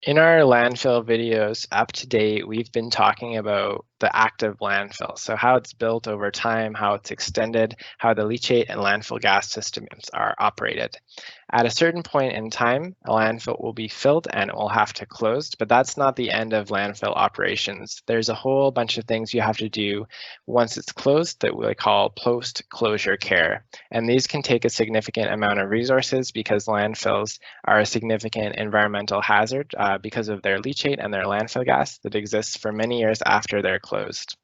In our landfill videos up to date, we've been talking about the active landfill. So how it's built over time, how it's extended, how the leachate and landfill gas systems are operated. At a certain point in time, a landfill will be filled and it will have to close, but that's not the end of landfill operations. There's a whole bunch of things you have to do once it's closed that we call post-closure care. And these can take a significant amount of resources because landfills are a significant environmental hazard because of their leachate and their landfill gas that exists for many years after they're closed.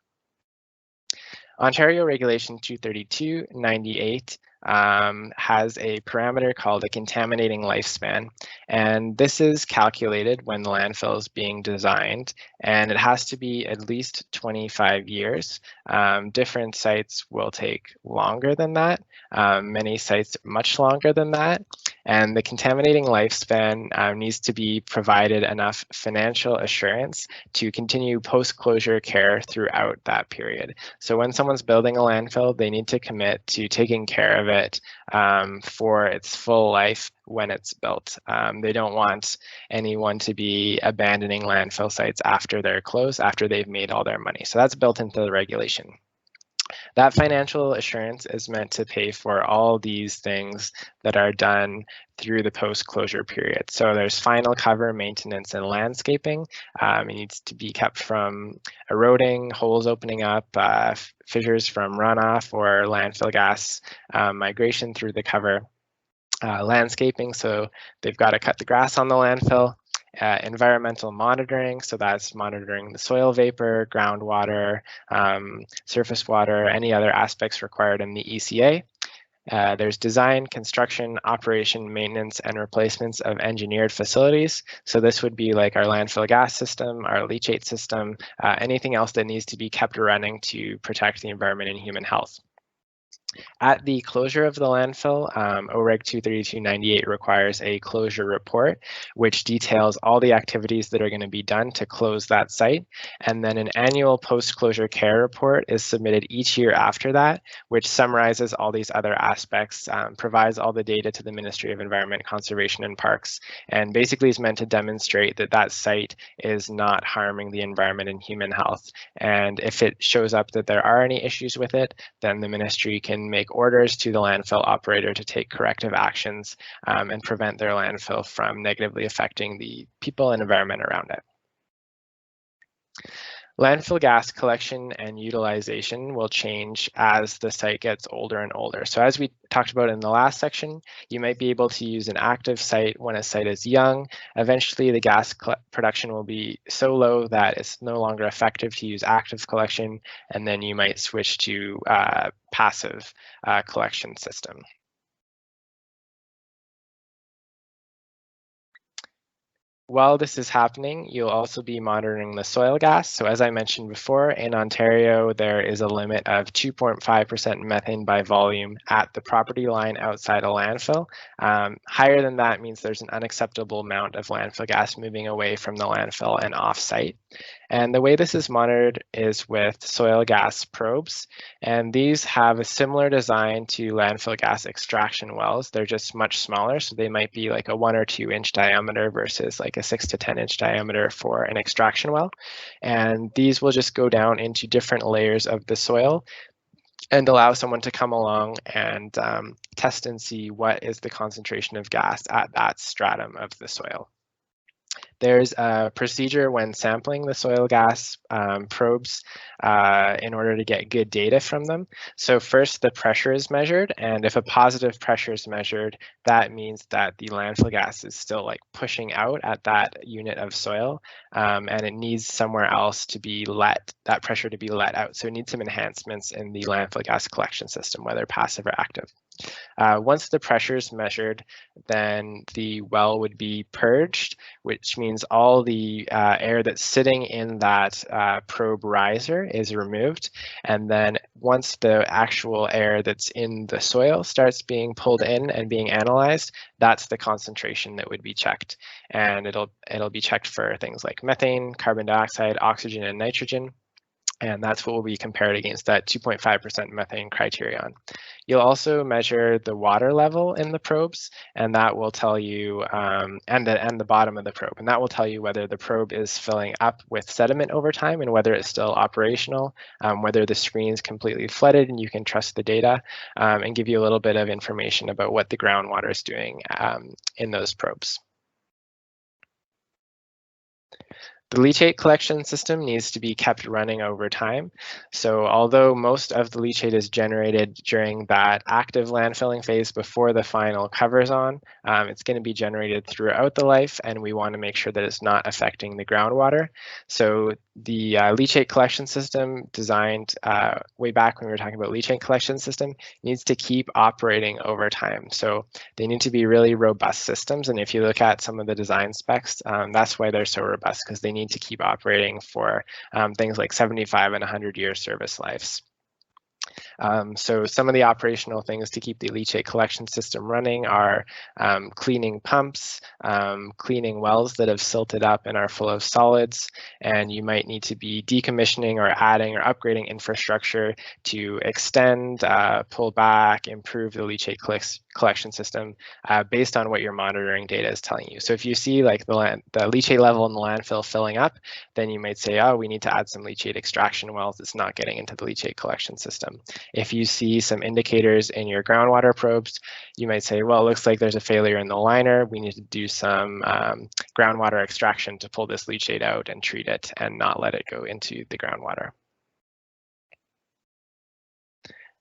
Ontario Regulation 232/98 has a parameter called a contaminating lifespan, and this is calculated when the landfill is being designed, and it has to be at least 25 years. Different sites will take longer than that, many sites much longer than that, and the contaminating lifespan needs to be provided enough financial assurance to continue post-closure care throughout that period. So when someone's building a landfill, they need to commit to taking care of it for its full life when it's built. They don't want anyone to be abandoning landfill sites after they're closed, after they've made all their money. So that's built into the regulation. That financial assurance is meant to pay for all these things that are done through the post-closure period. So there's final cover, maintenance, and landscaping. It needs to be kept from eroding, holes opening up, fissures from runoff or landfill gas migration through the cover. Landscaping, so they've got to cut the grass on the landfill. Environmental monitoring, so that's monitoring the soil vapor, groundwater, surface water, any other aspects required in the ECA. There's design, construction, operation, maintenance, and replacements of engineered facilities. So this would be like our landfill gas system, our leachate system, anything else that needs to be kept running to protect the environment and human health. At the closure of the landfill, OREG 232/98 requires a closure report, which details all the activities that are going to be done to close that site. And then an annual post-closure care report is submitted each year after that, which summarizes all these other aspects, provides all the data to the Ministry of Environment, Conservation and Parks, and basically is meant to demonstrate that that site is not harming the environment and human health. And if it shows up that there are any issues with it, then the ministry can make orders to the landfill operator to take corrective actions and prevent their landfill from negatively affecting the people and environment around it. Landfill gas collection and utilization will change as the site gets older and older. So as we talked about in the last section, you might be able to use an active site when a site is young. Eventually, the gas production will be so low that it's no longer effective to use active collection, and then you might switch to passive collection system. While this is happening, you'll also be monitoring the soil gas. So as I mentioned before, in Ontario, there is a limit of 2.5% methane by volume at the property line outside a landfill. Higher than that means there's an unacceptable amount of landfill gas moving away from the landfill and off-site. And the way this is monitored is with soil gas probes. And these have a similar design to landfill gas extraction wells. They're just much smaller. So they might be like a 1 or 2 inch diameter versus like a 6 to 10 inch diameter for an extraction well. And these will just go down into different layers of the soil and allow someone to come along and test and see what is the concentration of gas at that stratum of the soil. There's a procedure when sampling the soil gas probes in order to get good data from them. So first, the pressure is measured, and if a positive pressure is measured, that means that the landfill gas is still like pushing out at that unit of soil, and it needs somewhere else to be that pressure to be let out. So it needs some enhancements in the landfill gas collection system, whether passive or active. Once the pressure is measured, then the well would be purged, which means all the air that's sitting in that probe riser is removed. And then once the actual air that's in the soil starts being pulled in and being analyzed, that's the concentration that would be checked. And it'll be checked for things like methane, carbon dioxide, oxygen, and nitrogen. And that's what will be compared against that 2.5% methane criterion. You'll also measure the water level in the probes, and that will tell you, and the bottom of the probe, and that will tell you whether the probe is filling up with sediment over time and whether it's still operational, whether the screen is completely flooded and you can trust the data, and give you a little bit of information about what the groundwater is doing in those probes. The leachate collection system needs to be kept running over time. So although most of the leachate is generated during that active landfilling phase before the final cover's on, it's going to be generated throughout the life, and we want to make sure that it's not affecting the groundwater. So the leachate collection system designed way back when we were talking about leachate collection system needs to keep operating over time. So they need to be really robust systems. And if you look at some of the design specs, that's why they're so robust, because they need to keep operating for things like 75 and 100-year service lives. So some of the operational things to keep the leachate collection system running are cleaning pumps, cleaning wells that have silted up and are full of solids, and you might need to be decommissioning or adding or upgrading infrastructure to extend, pull back, improve the leachate collection system based on what your monitoring data is telling you. So if you see like the leachate level in the landfill filling up, then you might say, oh, we need to add some leachate extraction wells. It's not getting into the leachate collection system. If you see some indicators in your groundwater probes, you might say, well, it looks like there's a failure in the liner. We need to do some groundwater extraction to pull this leachate out and treat it and not let it go into the groundwater.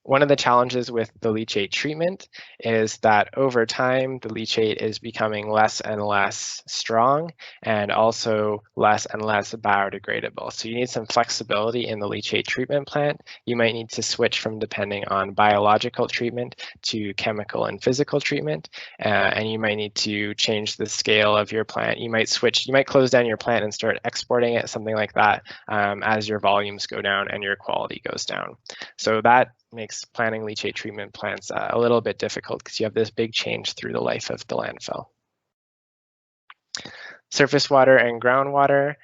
One of the challenges with the leachate treatment is that over time, the leachate is becoming less and less strong and also less and less biodegradable. So you need some flexibility in the leachate treatment plant. You might need to switch from depending on biological treatment to chemical and physical treatment. And you might need to change the scale of your plant. You might close down your plant and start exporting it, something like that, as your volumes go down and your quality goes down. So that makes planning leachate treatment plants a little bit difficult because you have this big change through the life of the landfill. Surface water and groundwater,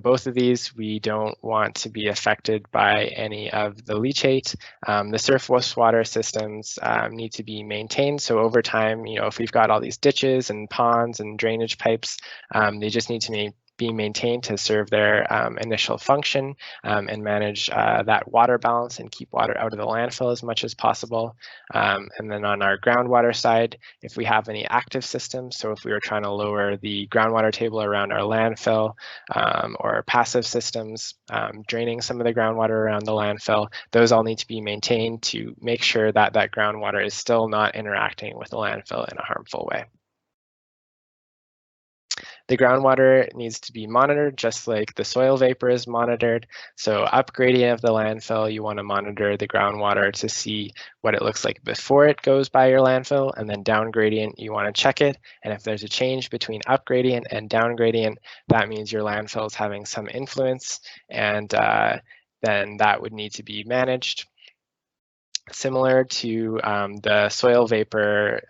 both of these we don't want to be affected by any of the leachate. The surface water systems need to be maintained. So over time, if we've got all these ditches and ponds and drainage pipes, they just need to be maintained to serve their initial function and manage that water balance and keep water out of the landfill as much as possible. And then on our groundwater side, if we have any active systems, so if we were trying to lower the groundwater table around our landfill or passive systems draining some of the groundwater around the landfill, those all need to be maintained to make sure that that groundwater is still not interacting with the landfill in a harmful way. The groundwater needs to be monitored just like the soil vapor is monitored. So up gradient of the landfill, you want to monitor the groundwater to see what it looks like before it goes by your landfill, and then down gradient, you want to check it. And if there's a change between up gradient and down gradient, that means your landfill is having some influence, and then that would need to be managed. Similar to the soil vapor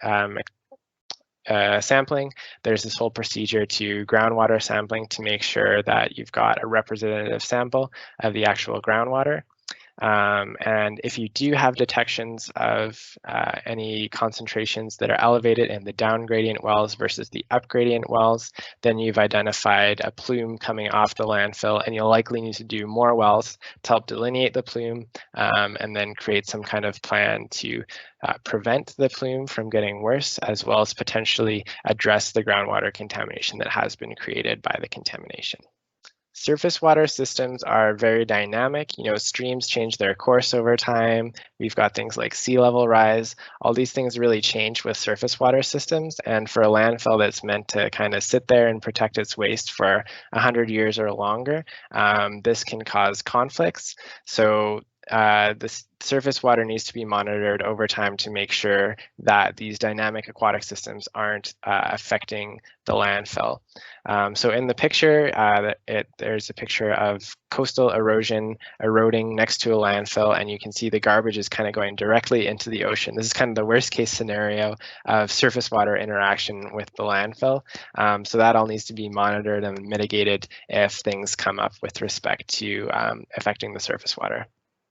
sampling, there's this whole procedure to groundwater sampling to make sure that you've got a representative sample of the actual groundwater. And if you do have detections of any concentrations that are elevated in the down gradient wells versus the up gradient wells, then you've identified a plume coming off the landfill, and you'll likely need to do more wells to help delineate the plume and then create some kind of plan to prevent the plume from getting worse, as well as potentially address the groundwater contamination that has been created by the contamination. Surface water systems are very dynamic. Streams change their course over time. We've got things like sea level rise. All these things really change with surface water systems. And for a landfill that's meant to kind of sit there and protect its waste for 100 years or longer, this can cause conflicts. So the surface water needs to be monitored over time to make sure that these dynamic aquatic systems aren't affecting the landfill. So in the picture, there's a picture of coastal erosion eroding next to a landfill, and you can see the garbage is kind of going directly into the ocean. This is kind of the worst case scenario of surface water interaction with the landfill. So that all needs to be monitored and mitigated if things come up with respect to affecting the surface water.